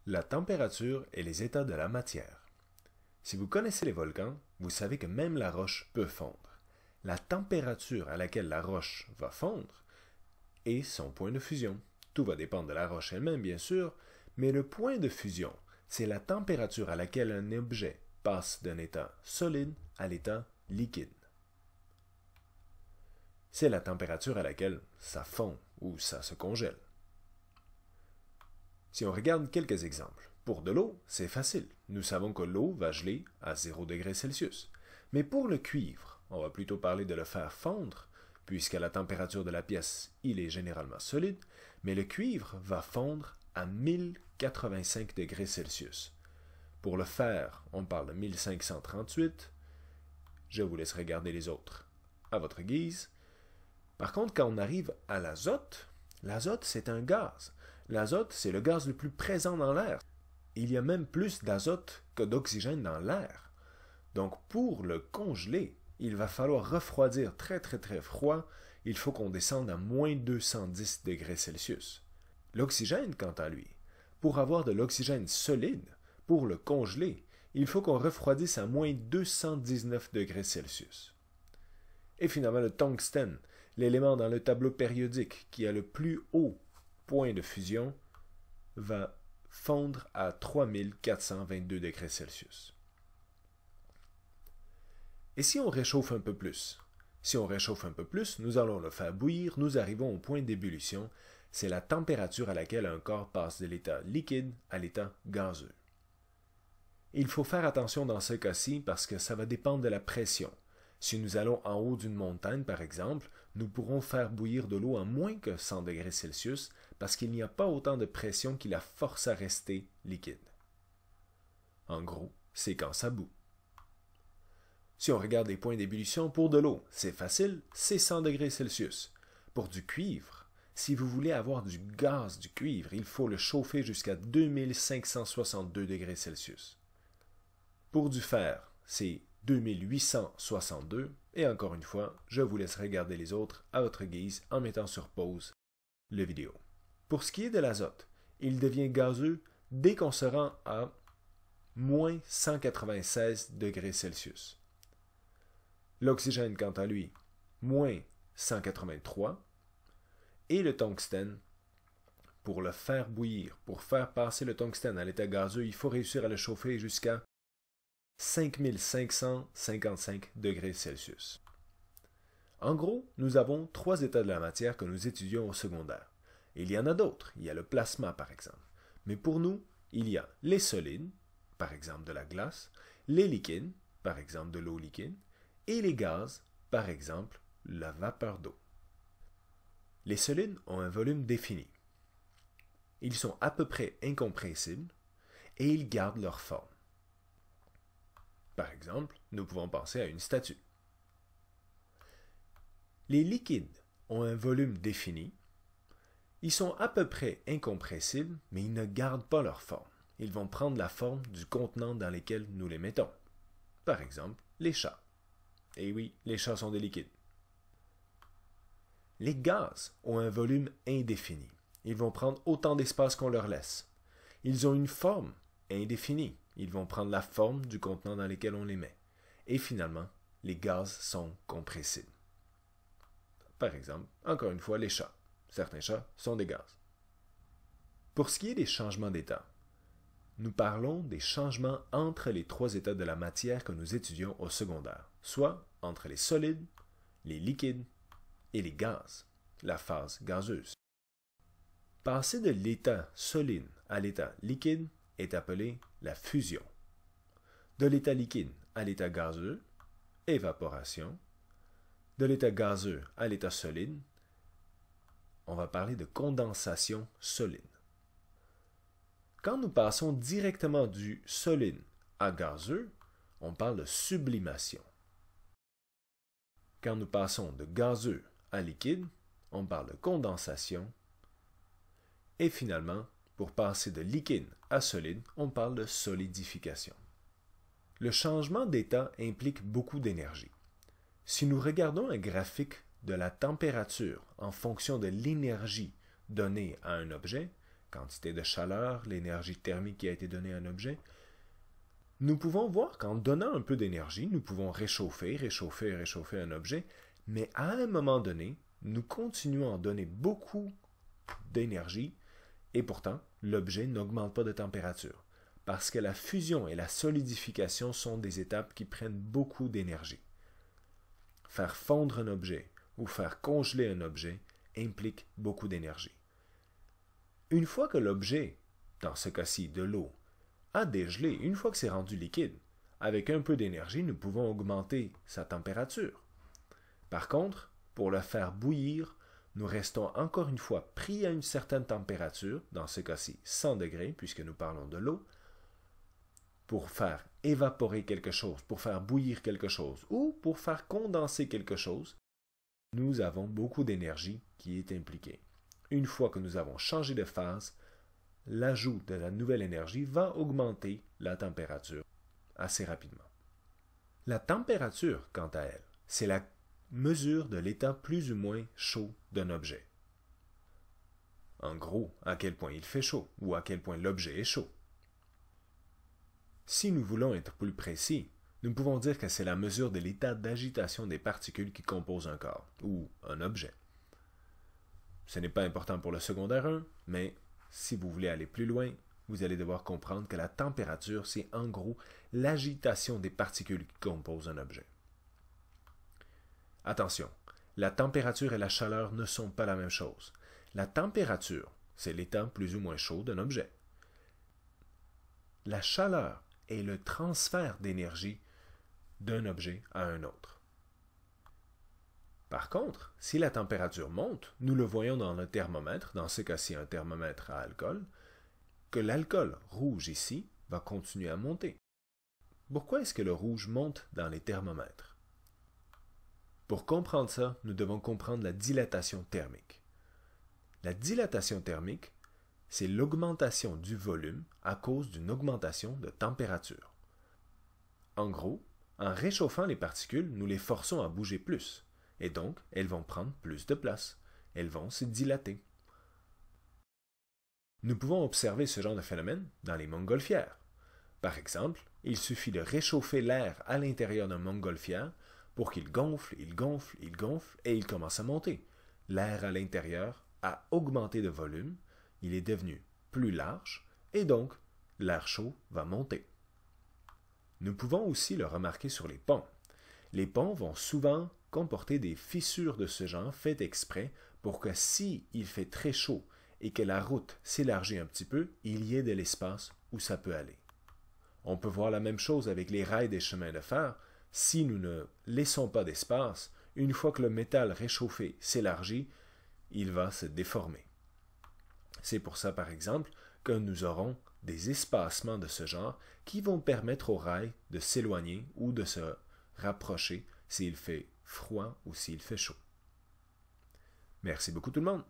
La température et les états de la matière. Si vous connaissez les volcans, vous savez que même la roche peut fondre. La température à laquelle la roche va fondre est son point de fusion. Tout va dépendre de la roche elle-même, bien sûr, mais le point de fusion, c'est la température à laquelle un objet passe d'un état solide à l'état liquide. C'est la température à laquelle ça fond ou ça se congèle. Si on regarde quelques exemples, pour de l'eau, c'est facile. Nous savons que l'eau va geler à 0 degré Celsius. Mais pour le cuivre, on va plutôt parler de le faire fondre, puisqu'à la température de la pièce, il est généralement solide, mais le cuivre va fondre à 1085 degrés Celsius. Pour le fer, on parle de 1538. Je vous laisse regarder les autres à votre guise. Par contre, quand on arrive à l'azote, c'est un gaz. L'azote, c'est le gaz le plus présent dans l'air. Il y a même plus d'azote que d'oxygène dans l'air. Donc, pour le congeler, il va falloir refroidir très froid. Il faut qu'on descende à moins 210 degrés Celsius. L'oxygène, quant à lui, pour avoir de l'oxygène solide, pour le congeler, il faut qu'on refroidisse à moins 219 degrés Celsius. Et finalement, le tungstène, l'élément dans le tableau périodique qui a le plus haut point de fusion, va fondre à 3422 degrés Celsius. Et si on réchauffe un peu plus? Si on réchauffe un peu plus, nous allons le faire bouillir, nous arrivons au point d'ébullition, c'est la température à laquelle un corps passe de l'état liquide à l'état gazeux. Il faut faire attention dans ce cas-ci parce que ça va dépendre de la pression. Si nous allons en haut d'une montagne, par exemple, nous pourrons faire bouillir de l'eau à moins que 100 degrés Celsius parce qu'il n'y a pas autant de pression qui la force à rester liquide. En gros, c'est quand ça bout. Si on regarde les points d'ébullition pour de l'eau, c'est facile, c'est 100 degrés Celsius. Pour du cuivre, si vous voulez avoir du gaz du cuivre, il faut le chauffer jusqu'à 2562 degrés Celsius. Pour du fer, c'est 2862, et encore une fois, je vous laisse regarder les autres à votre guise en mettant sur pause la vidéo. Pour ce qui est de l'azote, il devient gazeux dès qu'on se rend à moins 196 degrés Celsius. L'oxygène, quant à lui, moins 183, et le tungstène, pour le faire bouillir, pour faire passer le tungstène à l'état gazeux, il faut réussir à le chauffer jusqu'à 5555 degrés Celsius. En gros, nous avons 3 états de la matière que nous étudions au secondaire. Il y en a d'autres, il y a le plasma par exemple. Mais pour nous, il y a les solides, par exemple de la glace, les liquides, par exemple de l'eau liquide, et les gaz, par exemple la vapeur d'eau. Les solides ont un volume défini. Ils sont à peu près incompressibles et ils gardent leur forme. Par exemple, nous pouvons penser à une statue. Les liquides ont un volume défini. Ils sont à peu près incompressibles, mais ils ne gardent pas leur forme. Ils vont prendre la forme du contenant dans lequel nous les mettons. Par exemple, les chats. Et oui, les chats sont des liquides. Les gaz ont un volume indéfini. Ils vont prendre autant d'espace qu'on leur laisse. Ils ont une forme indéfinie. Ils vont prendre la forme du contenant dans lequel on les met. Et finalement, les gaz sont compressibles. Par exemple, encore une fois, les chats. Certains chats sont des gaz. Pour ce qui est des changements d'état, nous parlons des changements entre les 3 états de la matière que nous étudions au secondaire, soit entre les solides, les liquides et les gaz, la phase gazeuse. Passer de l'état solide à l'état liquide est appelé la fusion. De l'état liquide à l'état gazeux, évaporation. De l'état gazeux à l'état solide, on va parler de condensation solide. Quand nous passons directement du solide à gazeux, on parle de sublimation. Quand nous passons de gazeux à liquide, on parle de condensation. Et finalement, pour passer de liquide à solide, on parle de solidification. Le changement d'état implique beaucoup d'énergie. Si nous regardons un graphique de la température en fonction de l'énergie donnée à un objet, quantité de chaleur, l'énergie thermique qui a été donnée à un objet, nous pouvons voir qu'en donnant un peu d'énergie, nous pouvons réchauffer un objet, mais à un moment donné, nous continuons à en donner beaucoup d'énergie et pourtant, l'objet n'augmente pas de température parce que la fusion et la solidification sont des étapes qui prennent beaucoup d'énergie. Faire fondre un objet ou faire congeler un objet implique beaucoup d'énergie. Une fois que l'objet, dans ce cas-ci de l'eau, a dégelé, une fois que c'est rendu liquide, avec un peu d'énergie, nous pouvons augmenter sa température. Par contre, pour le faire bouillir, nous restons encore une fois pris à une certaine température, dans ce cas-ci 100 degrés, puisque nous parlons de l'eau, pour faire évaporer quelque chose, pour faire bouillir quelque chose, ou pour faire condenser quelque chose, nous avons beaucoup d'énergie qui est impliquée. Une fois que nous avons changé de phase, l'ajout de la nouvelle énergie va augmenter la température assez rapidement. La température, quant à elle, c'est la mesure de l'état plus ou moins chaud d'un objet. En gros, à quel point il fait chaud ou à quel point l'objet est chaud. Si nous voulons être plus précis, nous pouvons dire que c'est la mesure de l'état d'agitation des particules qui composent un corps ou un objet. Ce n'est pas important pour le secondaire 1, mais si vous voulez aller plus loin, vous allez devoir comprendre que la température, c'est en gros l'agitation des particules qui composent un objet. Attention, la température et la chaleur ne sont pas la même chose. La température, c'est l'état plus ou moins chaud d'un objet. La chaleur est le transfert d'énergie d'un objet à un autre. Par contre, si la température monte, nous le voyons dans le thermomètre, dans ce cas-ci un thermomètre à alcool, que l'alcool rouge ici va continuer à monter. Pourquoi est-ce que le rouge monte dans les thermomètres? Pour comprendre ça, nous devons comprendre la dilatation thermique. La dilatation thermique, c'est l'augmentation du volume à cause d'une augmentation de température. En gros, en réchauffant les particules, nous les forçons à bouger plus, et donc elles vont prendre plus de place, elles vont se dilater. Nous pouvons observer ce genre de phénomène dans les montgolfières. Par exemple, il suffit de réchauffer l'air à l'intérieur d'un montgolfière pour qu'il gonfle, et il commence à monter. L'air à l'intérieur a augmenté de volume, il est devenu plus large, et donc l'air chaud va monter. Nous pouvons aussi le remarquer sur les ponts. Les ponts vont souvent comporter des fissures de ce genre faites exprès pour que si il fait très chaud et que la route s'élargit un petit peu, il y ait de l'espace où ça peut aller. On peut voir la même chose avec les rails des chemins de fer. Si nous ne laissons pas d'espace, une fois que le métal réchauffé s'élargit, il va se déformer. C'est pour ça, par exemple, que nous aurons des espacements de ce genre qui vont permettre aux rails de s'éloigner ou de se rapprocher s'il fait froid ou s'il fait chaud. Merci beaucoup tout le monde.